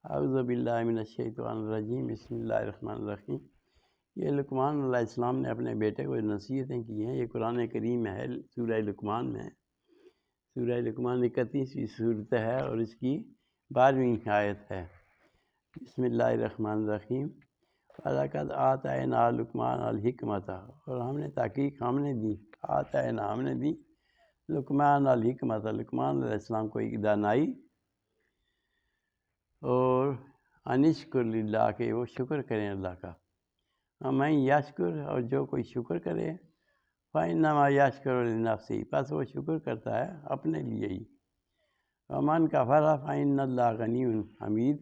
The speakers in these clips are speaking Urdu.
اعوذ باللہ من الشیطان الرجیم، بسم اللہ الرحمن الرحیم۔ یہ لقمان علیہ السلام نے اپنے بیٹے کو نصیحتیں کی ہیں۔ یہ قرآن کریم میں ہے، سورہ لقمان میں ہے۔ سورہ لقمان 31ویں صورت ہے اور اس کی 12ویں آیت ہے۔ بسم اللہ الرحمن الرحیم۔ وَلَقَدْ آتَيْنَا لُقْمَانَ الْحِکْمَةَ، اور ہم نے تحقیق ہم نے دی، آتَینا ہم نے دی، لقمان الحکمت لقمان علیہ السلام کو ایک دانائی، اور انشکر للہ کہ وہ شکر کریں اللہ کا۔ میں یشکر، اور جو کوئی شکر کرے فإنما یشکر لنفسہ، پس وہ شکر کرتا ہے اپنے لیے ہی۔ ومن کفر فإن اللہ غنی حمید،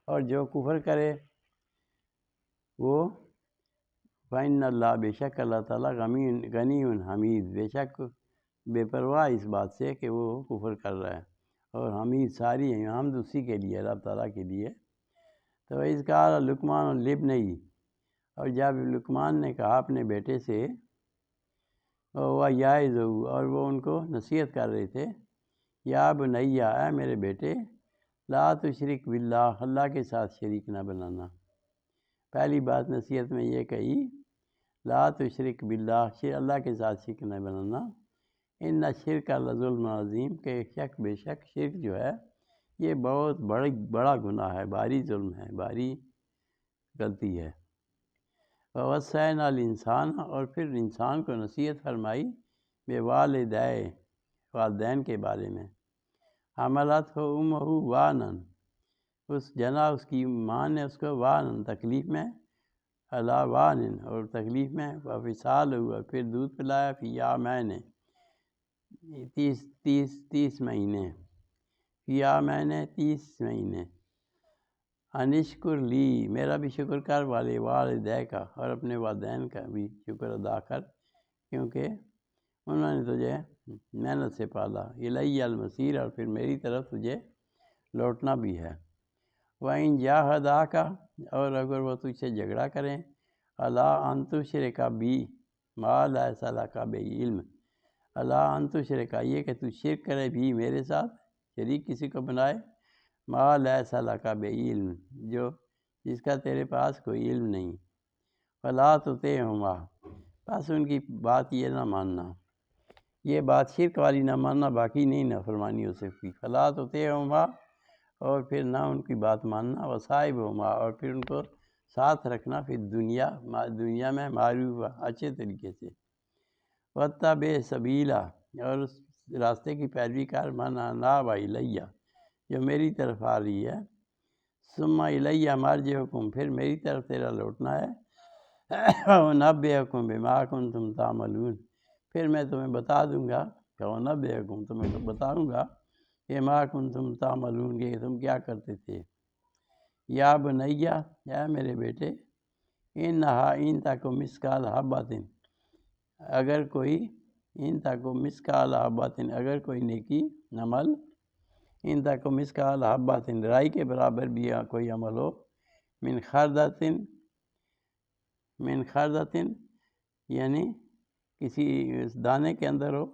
اور جو کفر کرے وہ فإن اللہ، بے شک اللہ تعالیٰ غنی حمید، بے شک بے پرواہ اس بات سے کہ وہ کفر کر رہا ہے، اور حمید ساری ہیں حمد اسی کے لیے، اللہ تعالیٰ کے لیے۔ تو اس قال لقمان لابنہ، اور جب لقمان نے کہا اپنے بیٹے سے، وہ یعظہ، اور وہ ان کو نصیحت کر رہے تھے، یا بنی، اے میرے بیٹے، لا تشرک باللہ، اللہ کے ساتھ شریک نہ بنانا۔ پہلی بات نصیحت میں یہ کہی، لا تشرک باللہ، اللہ کے ساتھ شرک نہ بنانا۔ ان الشرک لظلم عظیم، کہ بے شک شرک جو ہے یہ بہت بڑا گناہ ہے، بھاری ظلم ہے، بھاری غلطی ہے۔ ووصینا الانسان، اور پھر انسان کو نصیحت فرمائی، بے والدین کے بارے میں۔ حملتہ امہ وانا، اس کی ماں نے اس کو وانا، تکلیف میں، علی وان، اور تکلیف میں، وفصالہ، اور پھر دودھ پلایا، فی عامین، 30 مہینے، فی عامین 30 مہینے۔ انشکر لی، میرا بھی شکر کر، والدے کا، اور اپنے والدین کا بھی شکر ادا کر، کیونکہ انہوں نے تجھے محنت سے پالا۔ الی المصیر، اور پھر میری طرف تجھے لوٹنا بھی ہے۔ وَإِن جَاهَدَاكَ، اور اگر وہ تجھ سے جھگڑا کریں، عَلَىٰ أَن تُشْرِكَ بِی مَا لَیسَ لَکَ بِهِ علم، عَلَىٰ أَن تُشْرِكَ، یہ کہ تو شرک کرے بھی میرے ساتھ، شریک کسی کو بنائے، ما لیس لک بعلم، جس کا تیرے پاس کوئی علم نہیں۔ فلا تطعہما، پس ان کی بات یہ نہ ماننا، یہ بات شرک والی نہ ماننا، باقی نہیں نافرمانی ہو سکتی۔ فلا تطعہما، اور پھر نہ ان کی بات ماننا، وصاحبہما، اور پھر ان کو ساتھ رکھنا، پھر دنیا میں معروف، اچھے طریقے سے۔ واتبع سبیلا، اور اس راستے کی پیروی کر، من اناب الیہ، جو میری طرف آ رہی ہے۔ ثم الیہ مرجعکم، پھر میری طرف تیرا لوٹنا ہے۔ انبئکم بما کنتم تعملون، پھر میں تمہیں بتا دوں گا، انبئکم، تمہیں بتاؤں گا، بما کنتم تعملون، کہ تم کیا کرتے تھے۔ یا بنی، اے میرے بیٹے، انہا ان تک مثقال حبۃ، اگر کوئی ان تک مثقال حبۃ، اگر کوئی نیکی عمل، ان تک مثقال حبۃ، رائی کے برابر بھی کوئی عمل ہو، من خردۃ، یعنی کسی دانے کے اندر ہو،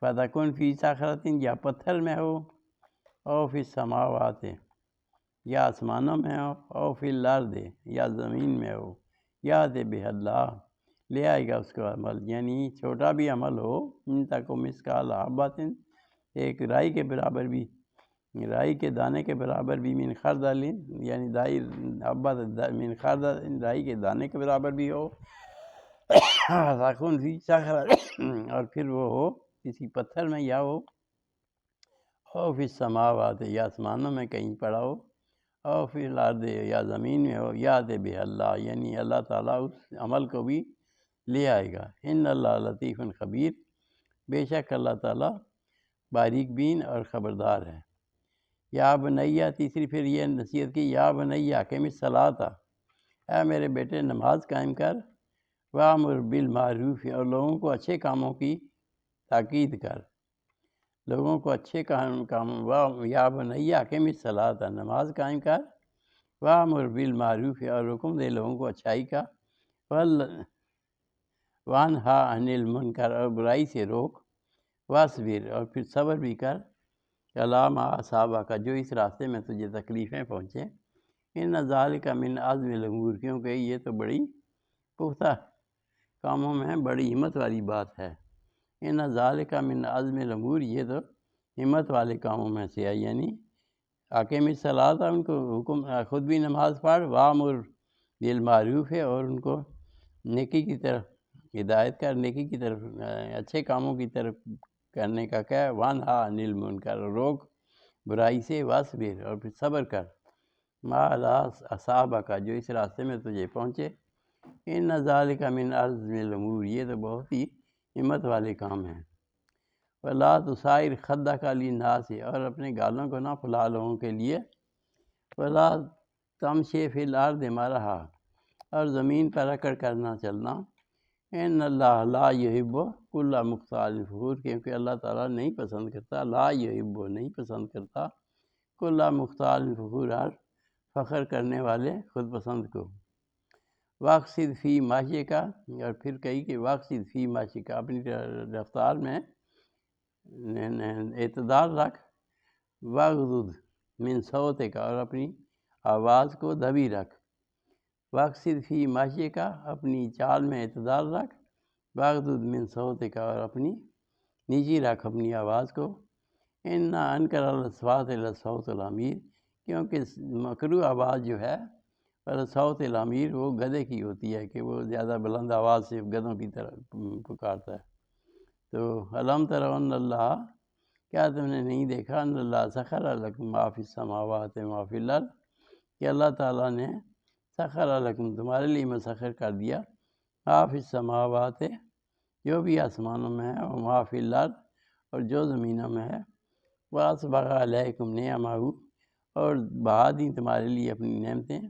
فتکن فی صخرۃ، یا پتھر میں ہو، او فی السماوات، یا آسمانوں میں ہو، او فی الارض، یا زمین میں ہو، یأت بہ اللہ، لے آئے گا اس کا عمل، یعنی چھوٹا بھی عمل ہو، ان تک مثقال حبۃ، ایک رائی کے برابر بھی، رائی کے دانے کے برابر بھی، من خردل، یعنی من خردل، رائی کے دانے کے برابر بھی ہو، فَتَكُنْ فِی صَخْرَةٍ، اور پھر وہ ہو کسی پتھر میں، یا ہو، او فی السماوات، یا آسمانوں میں کہیں پڑا ہو، او فی الارض، یا زمین میں ہو، یأت بہ اللہ، یعنی اللہ تعالیٰ اس عمل کو بھی لے آئے گا۔ ان اللہ لطیف خبیر، بے شک اللہ تعالیٰ باریک بین اور خبردار ہے۔ یا بنیہ، تیسری پھر یہ نصیحت کی، یا بنیہ اقم الصلاۃ، اے میرے بیٹے نماز قائم کر، وامر بالمعروف، اور لوگوں کو اچھے کاموں کی تاکید کر، لوگوں کو اچھے کام، یا بنیہ اقم الصلاۃ، نماز قائم کر، وامر بالمعروف، اور حکم دے لوگوں کو اچھائی کا، وانہا عن المنکر، اور برائی سے روک، واصبر، اور پھر صبر بھی کر، علامہ صحابہ کا جو اس راستے میں تجھے تکلیفیں پہنچیں، ان ذالک من عزم الامور، کیونکہ یہ تو بڑی پختہ کاموں میں بڑی ہمت والی بات ہے۔ ان ذالک من عزم الامور، یہ تو ہمت والے کاموں میں سے ہے، یعنی اقیم الصلاۃ، ان کو حکم خود بھی نماز پڑھ، وامر بالمعروف ہے، اور ان کو نیکی کی طرف ہدایت کر، نیکی کی طرف اچھے کاموں کی طرف کرنے کا کیا ہے، وانہا عن المنکر، روک برائی سے، واصبر، اور پھر صبر کر، ما اصحابہ کا جو اس راستے میں تجھے پہنچے، ان ذالک من عزم الامور، یہ تو بہت ہی ہمت والے کام ہیں۔ ولا تصائر خدک للناس، اور اپنے گالوں کو نہ پھلا لوگوں کے لیے، ولا تمشی فی الارض مرحا، اور زمین پر اکڑ کر نہ چلنا، ان اللہ لا یحب کل مختال فخور، کیونکہ اللہ تعالیٰ نہیں پسند کرتا، لا یحب نہیں پسند کرتا، کل مختال فخور، ہر فخر کرنے والے خود پسند کو۔ واقصد فی ماشی کا، اور پھر کہی کہ واقصد فی ماشی کا، اپنی رفتار میں اعتدال رکھ، واغضض من صوتک، اور اپنی آواز کو دبی رکھ، واقصد فی ماشی کا، اپنی چال میں اعتدال رکھ، واغضض من صوتک، اور اپنی نیچی رکھ اپنی آواز کو، ان انکر الاصوات لصوت الحمیر، کیونکہ مکروہ آواز جو ہے صوت الحمیر، وہ گدھے کی ہوتی ہے، کہ وہ زیادہ بلند آواز سے گدھوں کی طرح پکارتا ہے۔ تو الم تر ان اللہ، کیا تم نے نہیں دیکھا، ان اللہ سخر لکم ما فی السماوات ما فی الارض، کہ اللہ تعالیٰ نے سخر لکم، تمہارے لیے مسخر کر دیا، ما فی السماوات، جو بھی آسمانوں میں ہے، اور ما فی الارض، اور جو زمینوں میں ہے، واسبغ علیکم نعمہ، اور بہا دی تمہارے لیے اپنی نعمتیں،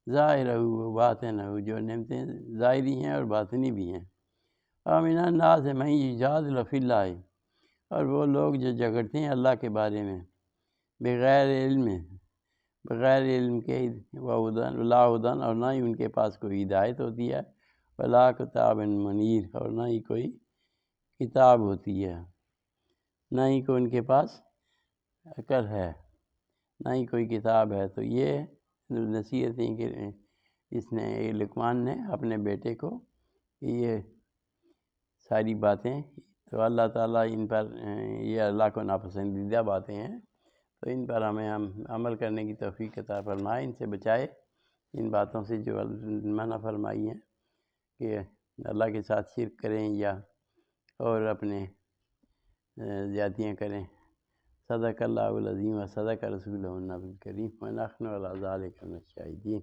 ظاہرہ و باطنہ، جو نعمتیں ظاہری ہیں اور باطنی بھی ہیں۔ ومن الناس من یجادل فی اللہ، اور وہ لوگ جو جھگڑتے ہیں اللہ کے بارے میں، بغیر علم، بغیر علم کے، لا ہدن، اور نہ ہی ان کے پاس کوئی ہدایت ہوتی ہے، ولا کتاب منیر، اور نہ ہی کوئی کتاب ہوتی ہے، نہ ہی کوئی ان کے پاس عقل ہے، نہ ہی کوئی کتاب ہے۔ تو یہ نصیحتیں کہ اس نے لقمان نے اپنے بیٹے کو، یہ ساری باتیں، تو اللہ تعالیٰ ان پر، یہ اللہ کو ناپسندیدہ باتیں ہیں، تو ان پر ہمیں عمل کرنے کی توفیق عطا فرمائے، ان سے بچائے، ان باتوں سے جو منع فرمائی ہیں کہ اللہ کے ساتھ شرک کریں یا اور اپنے زیادتیاں کریں۔ صدق اللہ العظیم و صدق رسولہ النبی الکریم، ونحن علی ذلک من الشاہدین۔